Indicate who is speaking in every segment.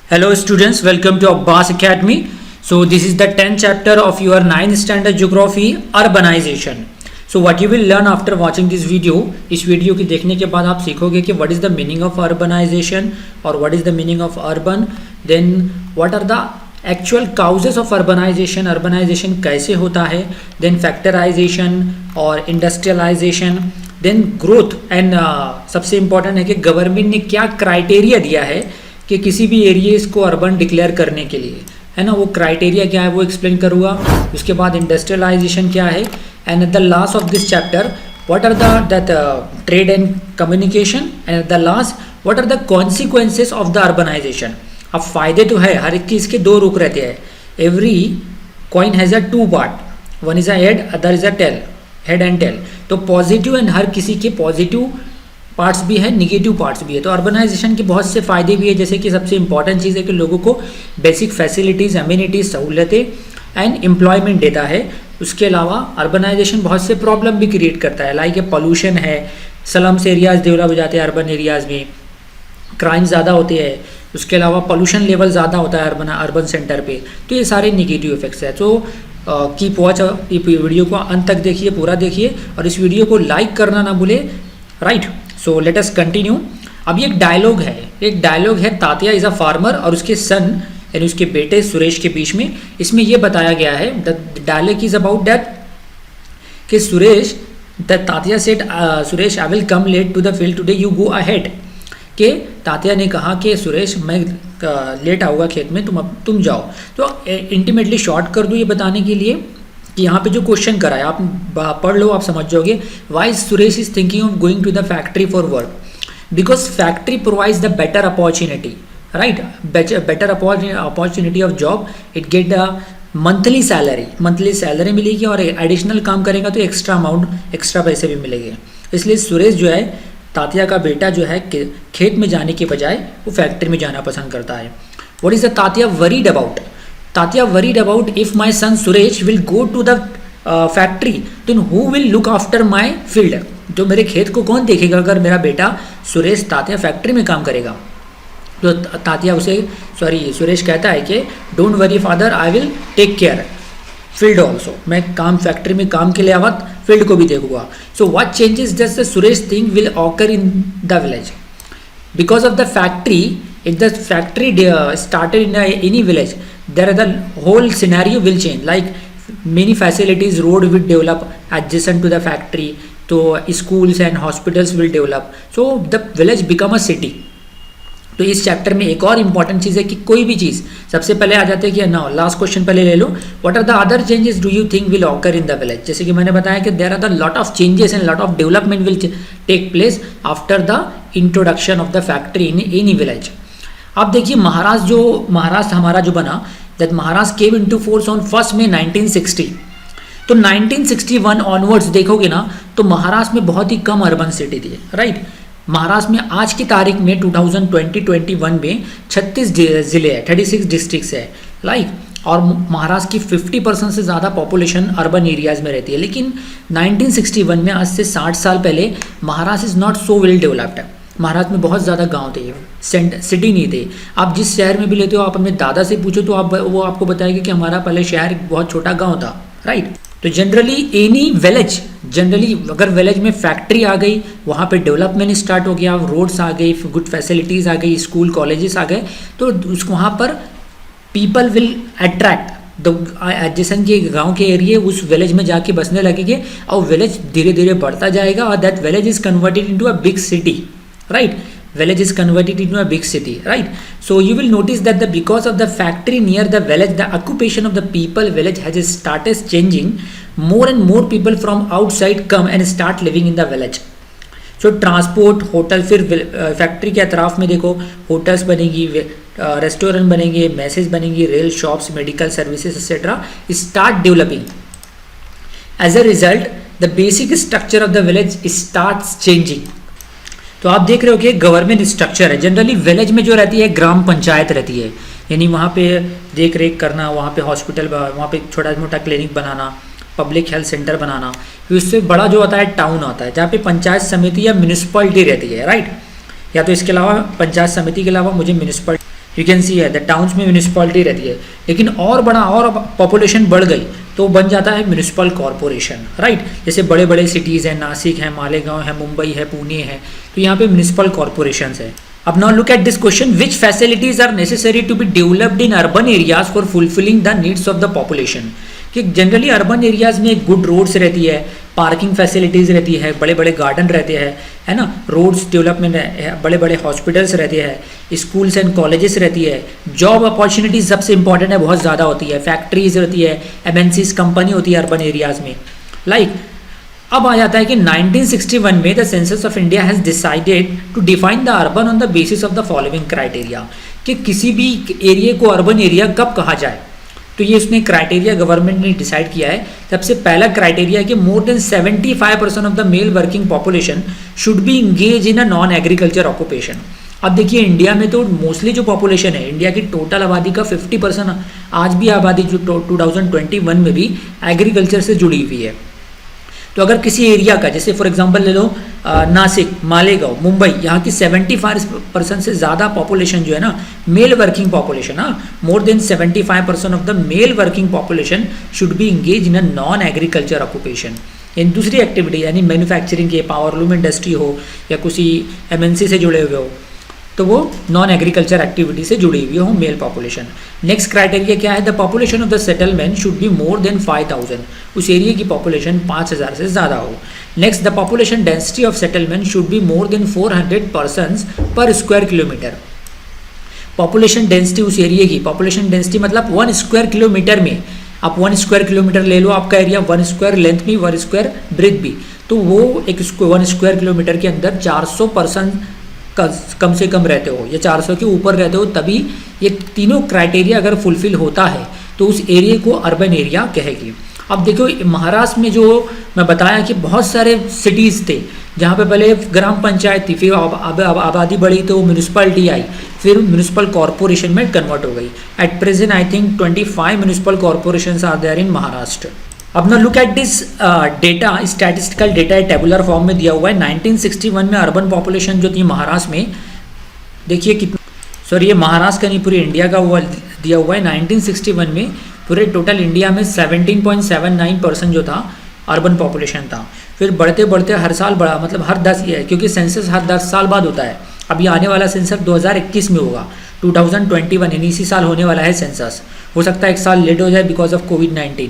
Speaker 1: Hello students, welcome to Abbas Academy. So this is the 10th chapter of your 9th standard geography urbanization. So what you will learn after watching this video, इस video की देखने के बाद आप सीखोगे कि what is the meaning of urbanization और what is the meaning of urban, then what are the actual causes of urbanization, urbanization कैसे होता है, then factorization और industrialization, then growth and सबसे important है कि गवर्नमेंट ने क्या क्राइटेरिया दिया है कि किसी भी एरिया को अर्बन डिक्लेयर करने के लिए, है ना, वो क्राइटेरिया क्या है वो एक्सप्लेन करूँगा. उसके बाद इंडस्ट्रियलाइजेशन क्या है, and at the last of this chapter what are that trade and communication, and at the last what are the consequences of the urbanisation. अब फायदे तो है, हर एक चीज़ के दो रुख रहते हैं. Every coin has a two part, one is a head, other is a tail, head and tail. तो पॉजिटिव एंड हर किसी के पॉजिटिव पार्ट्स भी है, निगेटिव पार्ट्स भी है. तो अर्बनाइजेशन के बहुत से फ़ायदे भी है, जैसे कि सबसे इंपॉर्टेंट चीज़ है कि लोगों को बेसिक फैसिलिटीज़, एमिनिटीज़, सहूलतें एंड एम्प्लॉयमेंट देता है. उसके अलावा अर्बनाइजेशन बहुत से प्रॉब्लम भी क्रिएट करता है, लाइक पॉल्यूशन है, स्लम्स एरियाज़ डेवलप हो जाते हैं अर्बन एरियाज़ में, क्राइम ज़्यादा होते हैं, उसके अलावा पॉल्यूशन लेवल ज़्यादा होता है अर्बन सेंटर पे. तो ये सारे निगेटिव इफेक्ट्स हैं. तो कीप वॉच, वीडियो को अंत तक देखिए, पूरा देखिए, और इस वीडियो को लाइक करना ना भूले, right. So let us continue. अब ये एक डायलॉग है तात्या इज़ अ फार्मर और उसके सन यानी उसके बेटे सुरेश के बीच में. इसमें ये बताया गया है, the dialogue is about that कि Suresh, the Tatya said Suresh I will come late to the field today, you go ahead. कि तात्या ने कहा कि सुरेश मैं लेट आऊँगा खेत में, तुम जाओ. तो इंटीमेटली शॉर्ट कर दूँ ये बताने के लिए कि यहाँ पे जो क्वेश्चन करा है आप पढ़ लो, आप समझ जाओगे. Why Suresh is thinking of going to the factory for work? Because factory provides the better opportunity, right, better opportunity of job. It get the monthly salary मिलेगी और एडिशनल काम करेगा तो एक्स्ट्रा अमाउंट, एक्स्ट्रा पैसे भी मिलेंगे. इसलिए सुरेश जो है, तात्या का बेटा जो है, खेत में जाने के बजाय वो फैक्ट्री में जाना पसंद करता है. What is the Tatya worried about? Tatya worried about if my son Suresh will go to the factory, then who will look after my field? जो मेरे खेत को कौन देखेगा अगर मेरा बेटा सुरेश तात्या फैक्ट्री में काम करेगा. तो तात्या सुरेश कहता है कि don't worry father, I will take care field also. मैं काम फैक्ट्री में काम के लिए आवा, फील्ड को भी देखूंगा. So what changes does the Suresh think will occur in the village? Because of the factory, if the factory started in any village, there the whole scenario will change, like many facilities, road will develop adjacent to the factory, so schools and hospitals will develop, so the village become a city. तो इस chapter में एक और important चीज़ है कि कोई भी चीज़, सबसे पहले आ जाते हैं कि ना, लास्ट क्वेश्चन पहले ले लो, what are the other changes do you think will occur in the village? जैसे कि मैंने बताया कि there are the lot of changes and lot of development will take place after the introduction of the factory in any village. आप देखिए महाराष्ट्र हमारा जो बना, that Maharashtra came into force on 1 May 1960. तो 1961 ऑनवर्ड्स देखोगे ना, तो महाराष्ट्र में बहुत ही कम अर्बन सिटी थी, राइट. महाराष्ट्र में आज की तारीख में 2020-21 में 36 ज़िले हैं, 36 डिस्ट्रिक्ट्स है, लाइक. और महाराष्ट्र की 50% से ज़्यादा पॉपुलेशन अर्बन एरियाज़ में रहती है. लेकिन 1961 में, आज से 60 साल पहले, Maharashtra is not so well developed. Maharashtra में बहुत ज़्यादा गांव थे, सिटी नहीं थे. आप जिस शहर में भी लेते हो, आप अपने दादा से पूछो तो वो आपको बताएगा कि हमारा पहले शहर बहुत छोटा गांव था, राइट. तो जनरली अगर विलेज में फैक्ट्री आ गई, वहाँ पे डेवलपमेंट स्टार्ट हो गया, रोड्स आ गई, गुड फैसिलिटीज़ आ गई, स्कूल कॉलेजेस आ गए, तो वहाँ पर people will attract the adjacent के गांव के एरिया, उस विलेज में जाके बसने लगेंगे और विलेज धीरे धीरे बढ़ता जाएगा और that village is converted into a big city, right. Village is converted into a big city, right. So you will notice that because of the factory near the village, the occupation of the people village has started changing. More and more people from outside come and start living in the village. So transport, hotel, फिर factory के अतराफ में देखो hotels बनेंगी, restaurant बनेंगे, message बनेंगी, rail shops, medical services etcetera start developing. As a result the basic structure of the village starts changing. तो आप देख रहे हो कि गवर्नमेंट स्ट्रक्चर है. जनरली विलेज में जो रहती है ग्राम पंचायत रहती है, यानी वहाँ पे देख रेख करना, वहाँ पे हॉस्पिटल, वहाँ पे छोटा मोटा क्लिनिक बनाना, पब्लिक हेल्थ सेंटर बनाना. फिर उससे बड़ा जो होता है टाउन होता है, जहाँ पे पंचायत समिति या म्यूनिसिपलिटी रहती है, राइट. या तो इसके अलावा पंचायत समिति के अलावा मुझे म्यूनिसिपल यू कैन सी है द टाउन्स में म्यूनिसिपैलिटी रहती है, लेकिन और बड़ा और पॉपुलेशन बढ़ गई तो बन जाता है म्यूनिसिपल कॉरपोरेशन, राइट। जैसे बड़े बड़े सिटीज़ हैं, नासिक है, मालेगांव है, मुंबई है, पुणे है, तो यहाँ पे म्यूनिसिपल कॉरपोरेशन है। अब now look at this question, which facilities are necessary to be developed in urban areas for fulfilling the needs of the population. कि जनरली अर्बन एरियाज में गुड रोड्स रहती है, पार्किंग फैसिलिटीज़ रहती है, बड़े बड़े गार्डन रहते हैं, है ना, रोड्स डेवलपमेंट है, बड़े बड़े हॉस्पिटल्स रहते हैं, स्कूल्स एंड कॉलेजेस रहती है, जॉब अपॉर्चुनिटीज सबसे इंपॉर्टेंट है, बहुत ज़्यादा होती है, फैक्ट्रीज रहती है, एमएनसीज कंपनी होती है अर्बन एरियाज में, लाइक। अब आ जाता है कि 1961 में the census of India has decided to define the urban on the basis of the following criteria, कि किसी भी एरिया को अर्बन एरिया कब कहा जाए। तो ये उसने क्राइटेरिया गवर्नमेंट ने डिसाइड किया है। सबसे पहला क्राइटेरिया है कि मोर than 75% of the male working population should be engage in a non agriculture occupation. अब देखिए इंडिया में तो मोस्टली जो पॉपुलेशन है, इंडिया की टोटल आबादी का 50% आज भी आबादी जो 2021 में भी एग्रीकल्चर से जुड़ी हुई है। तो अगर किसी एरिया का, जैसे फॉर एग्जांपल ले लो नासिक, मालेगांव, मुंबई, यहाँ की 75% से ज़्यादा पॉपुलेशन जो है ना male working population, more than 75% of the male working population should be engage in a non agriculture occupation, इन दूसरी एक्टिविटी, यानी मैन्युफैक्चरिंग के, पावरलूम इंडस्ट्री हो या किसी एमएनसी से जुड़े हुए हो, तो वो नॉन एग्रीकल्चर एक्टिविटी से जुड़ी हुई हो मेल पॉपुलेशन। नेक्स्ट क्राइटेरिया क्या है, the population of the settlement should be more than 5000, उस एरिया की पॉपुलेशन 5000 से ज़्यादा हो। Next, the population density of settlement should be more than 400 persons पर स्क्वायर किलोमीटर। पॉपुलेशन डेंसिटी उस एरिया की, पॉपुलेशन डेंसिटी मतलब 1 स्क्वायर किलोमीटर में, आप 1 स्क्वायर किलोमीटर ले लो आपका एरिया, 1 स्क्वायर लेंथ भी, 1 स्क्वायर ब्रेथ भी, तो वो 1 स्क्वायर किलोमीटर के अंदर 400 पर्सन कम से कम रहते हो या 400 के ऊपर रहते हो, तभी ये तीनों क्राइटेरिया अगर फुलफिल होता है तो उस एरिया को अर्बन एरिया कहेगी। अब देखो महाराष्ट्र में जो मैं बताया कि बहुत सारे सिटीज़ थे जहाँ पे पहले ग्राम पंचायत थी, फिर आबादी बढ़ी तो म्यूनिसिपैलिटी आई, फिर म्यूनिसिपल कॉरपोरेशन में कन्वर्ट हो गई। At present I think 25 municipal corporations are there in Maharashtra. अब ना look at this data, statistical data tabular form में दिया हुआ है। 1961 में अर्बन पॉपुलेशन जो थी महाराष्ट्र में, देखिए कितना, सॉरी ये महाराष्ट्र का नहीं पूरे इंडिया का वो दिया हुआ है। 1961 में पूरे टोटल इंडिया में 17.79% जो था अर्बन पॉपुलेशन था। फिर बढ़ते बढ़ते हर साल बढ़ा, मतलब हर 10 ईयर, क्योंकि सेंसस हर 10 साल बाद होता है। अभी आने वाला सेंसस 2021 में होगा, 2021 यानी इसी साल होने वाला है सेंसस। हो सकता है एक साल लेट हो जाए बिकॉज ऑफ कोविड-19।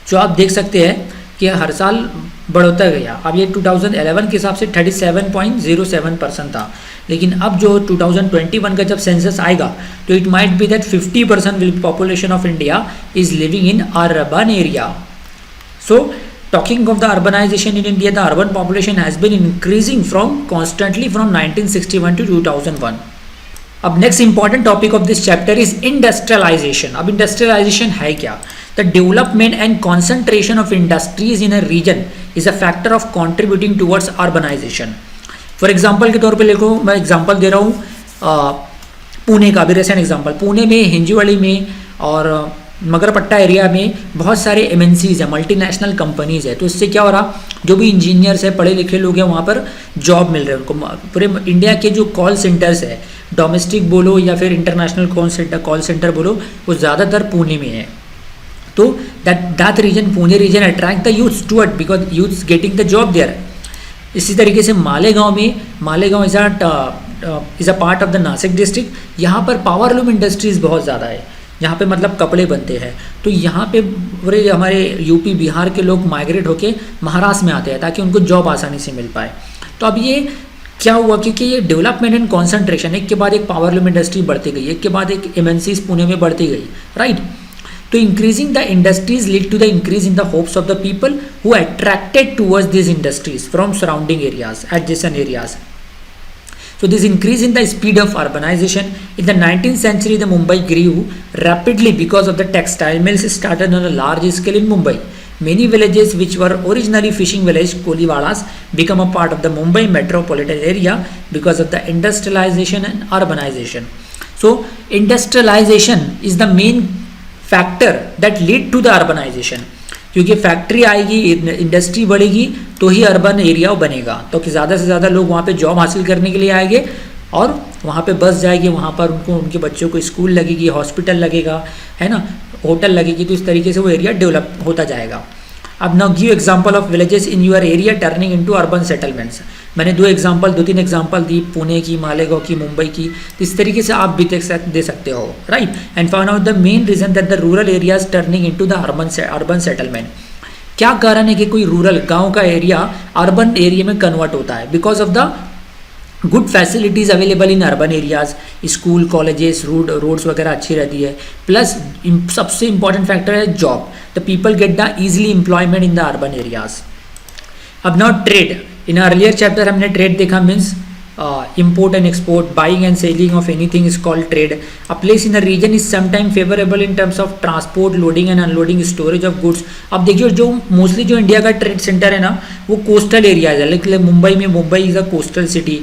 Speaker 1: जो आप देख सकते हैं कि हर साल बढ़ता गया। अब ये 2011 के हिसाब से 37.07% था, लेकिन अब जो 2021 का जब सेंसस आएगा तो it might be that 50% will population of India is living in urban area. So talking of the urbanization in India, the urban population has been increasing constantly from 1961 to 2001. अब next important topic of this chapter is industrialisation. अब industrialisation है क्या? The development and concentration of industries in a region is a factor of contributing towards urbanisation. For example के तौर पे देखो, मैं example दे रहा हूँ पुणे का, भी रिसेंट एग्जाम्पल। पुणे में, हिंजीवाड़ी में और मगरपट्टा एरिया में बहुत सारे एमएनसीज है, मल्टीनेशनल कंपनीज है। तो इससे क्या हो रहा, जो भी इंजीनियर्स है, पढ़े लिखे लोग हैं, वहाँ पर जॉब मिल रहे हैं उनको। पूरे इंडिया के जो कॉल सेंटर्स है, डोमेस्टिक बोलो या फिर इंटरनेशनल कॉल सेंटर बोलो, वो ज़्यादातर पुणे में है। तो that region, Pune region attract the youths to it because youths getting the job there. इसी तरीके से मालेगांव में, Malegaon is a part of the Nashik district. यहाँ पर पावरलूम इंडस्ट्रीज़ बहुत ज़्यादा है, यहाँ पे मतलब कपड़े बनते हैं। तो यहाँ पे पूरे हमारे यूपी बिहार के लोग माइग्रेट होके महाराष्ट्र में आते हैं ताकि उनको जॉब आसानी से मिल पाए। तो अब ये क्या हुआ, क्योंकि ये डेवलपमेंट एंड कॉन्सेंट्रेशन, एक के बाद एक पावरलूम इंडस्ट्री बढ़ती गई, एक के बाद एक एमएनसीज पुणे में बढ़ती गई, राइट। तो increasing the industries lead to the increase in the hopes of the people who attracted towards this industries from surrounding areas, adjacent areas. So this increase in the speed of urbanization in the 19th century, the Mumbai grew rapidly because of the textile mills started on a large scale in Mumbai. Many villages which were originally fishing village, Koliwadas, become a part of the Mumbai metropolitan area because of the industrialization and urbanization. So industrialization is the main factor that lead to the urbanization. क्योंकि factory आएगी, industry बढ़ेगी तो ही urban area बनेगा, तो कि ज़्यादा से ज़्यादा लोग वहाँ पे जॉब हासिल करने के लिए आएंगे, और वहाँ पे बस जाएगी, वहाँ पर उनको उनके बच्चों को स्कूल लगेगी, हॉस्पिटल लगेगा, है ना, होटल लगेगी, तो इस तरीके से वो एरिया डेवलप होता जाएगा। अब now give example of villages in your area turning into urban settlements. मैंने 2-3 एग्जांपल दी, पुणे की, मालेगांव की, मुंबई की, तो इस तरीके से आप भी दे सकते हो, right. And find out the main region that the rural areas turning into the urban settlement. क्या कारण है कि कोई रूरल गांव का एरिया अर्बन एरिया में कन्वर्ट होता है? Because of the good facilities available in urban areas, school, colleges, roads वगैरह अच्छी रहती है, प्लस सबसे इंपॉर्टेंट फैक्टर है job. The people get the easily employment in the urban areas. अब now trade, in earlier chapter हमने trade देखा, means import and export, buying and selling of anything is called trade. A place in a region is sometimes favorable in terms of transport, loading and unloading, storage of goods. अब देखिए जो mostly जो India का trade centre है ना, वो coastal areas है। Like Mumbai में, Mumbai is a coastal city,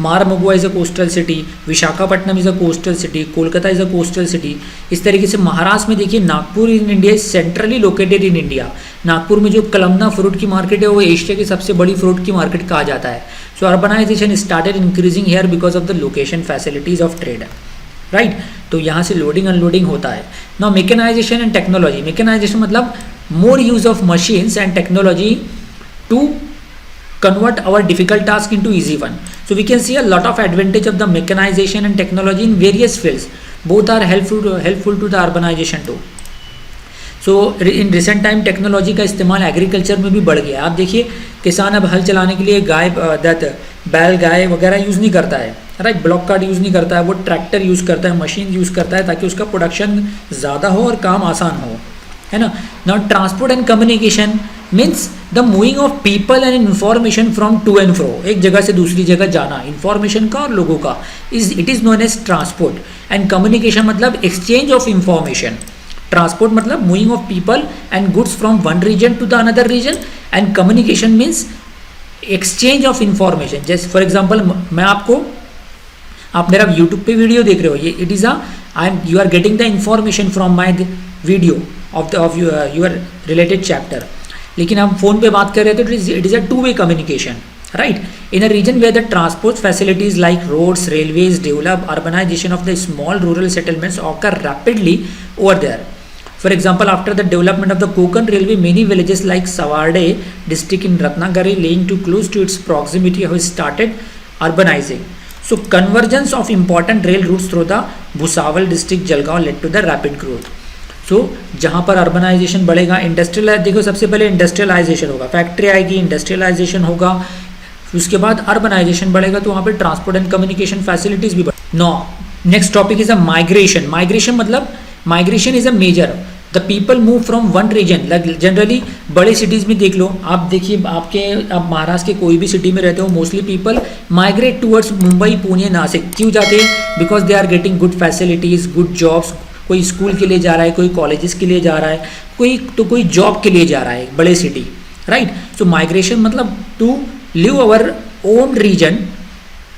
Speaker 1: Marmagao is a coastal city, Visakhapatnam is a coastal city, Kolkata is a coastal city. इस तरीके से महाराष्ट्र में देखिए, Nagpur in India is centrally located in India. Nagpur में जो कलमना फ्रूट की मार्केट है, वो एशिया की सबसे बड़ी फ्रूट की मार्केट कहा जाता है। So urbanisation started increasing here because of the location facilities of trade, right. तो यहाँ से लोडिंग अनलोडिंग होता है। Now mechanisation and technology. Mechanisation मतलब more use of machines and technology to convert our difficult task into easy one. So we can see a lot of advantage of the mechanization and technology in various fields. Both are helpful to the urbanization too. So in recent time technology का इस्तेमाल agriculture में भी बढ़ गया। आप देखिए किसान अब हल चलाने के लिए बैल गाय वगैरह यूज़ नहीं करता है, राइट। ब्लॉक कार्ड यूज़ नहीं करता है, वो ट्रैक्टर यूज़ करता है, मशीन यूज़ करता है, ताकि उसका प्रोडक्शन ज़्यादा हो और काम आसान हो, है ना। Now transport and communication means the moving of people and information from to and fro, एक जगह से दूसरी जगह जाना, इन्फॉर्मेशन का और लोगों का, it is known as transport. And communication मतलब एक्सचेंज ऑफ इंफॉर्मेशन। ट्रांसपोर्ट मतलब moving of people and goods from one region to the another region, and communication means exchange of information. जैसे फॉर एग्जाम्पल, मैं आपको, आप मेरा YouTube पे video देख रहे हो, ये it is you are getting the information from my video of your related chapter. लेकिन हम फोन पे बात कर रहे थे, तो it is a two way communication, right. In a region where the transport facilities like roads, railways develop, urbanisation of the small rural settlements occur rapidly over there. For example, after the development of the Konkan Railway, many villages like Savarde district in Ratnagiri, laying too close to its proximity, have started urbanizing. So, convergence of important rail routes through the Bhusawal district, Jalgaon, led to the rapid growth. So, जहाँ पर urbanisation बढ़ेगा, industrial, देखो सबसे पहले industrialisation होगा, factory आएगी, industrialisation होगा, उसके बाद अर्बनाइजेशन बढ़ेगा, तो वहाँ पर ट्रांसपोर्ट एंड कम्युनिकेशन फैसिलिटीज भी बढ़े। No, next topic is a migration. Migration मतलब migration is a major, the people move from one region. Generally बड़े सिटीज़ में देख लो, आप देखिए, आप महाराष्ट्र के कोई भी सिटी में रहते हो, mostly people migrate towards Mumbai, Pune, Nashik. क्यों जाते हैं? Because they are getting good facilities, good jobs. कोई स्कूल के लिए जा रहा है, कोई कॉलेजेस के लिए जा रहा है, कोई जॉब के लिए जा रहा है, बड़े सिटी, राइट। सो माइग्रेशन मतलब to leave our own region,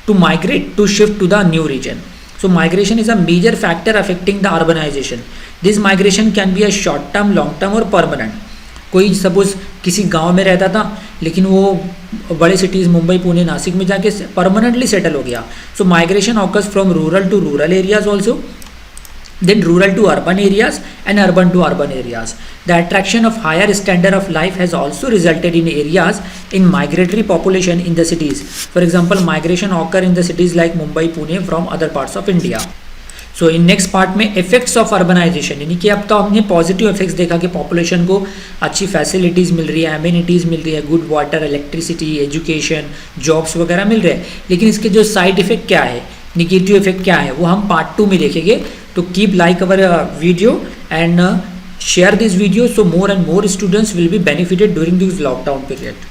Speaker 1: to migrate, to shift to the new region. So migration is a major factor affecting the urbanization. This migration can be a short term, long term और permanent. कोई suppose किसी गांव में रहता था, लेकिन वो बड़े सिटीज़ मुंबई, पुणे, नासिक में जाके परमानेंटली सेटल हो गया। So migration occurs from rural to rural areas also, then rural to urban areas and urban to urban areas. The attraction of higher standard of life has also resulted in areas in migratory population in the cities. For example, migration occur in the cities like Mumbai, Pune from other parts of India. So in next part में effects of urbanization, यानी कि अब तो हमने positive effects देखा कि population को अच्छी फैसिलिटीज़ मिल रही है, एमिनिटीज़ मिल रही है, good water, electricity, education, jobs वगैरह मिल रहे हैं। लेकिन इसके जो साइड इफेक्ट क्या है, निगेटिव इफेक्ट क्या है, वो हम पार्ट 2 में देखेंगे। तो keep like our video and share this video so more and more students will be benefited during this lockdown period.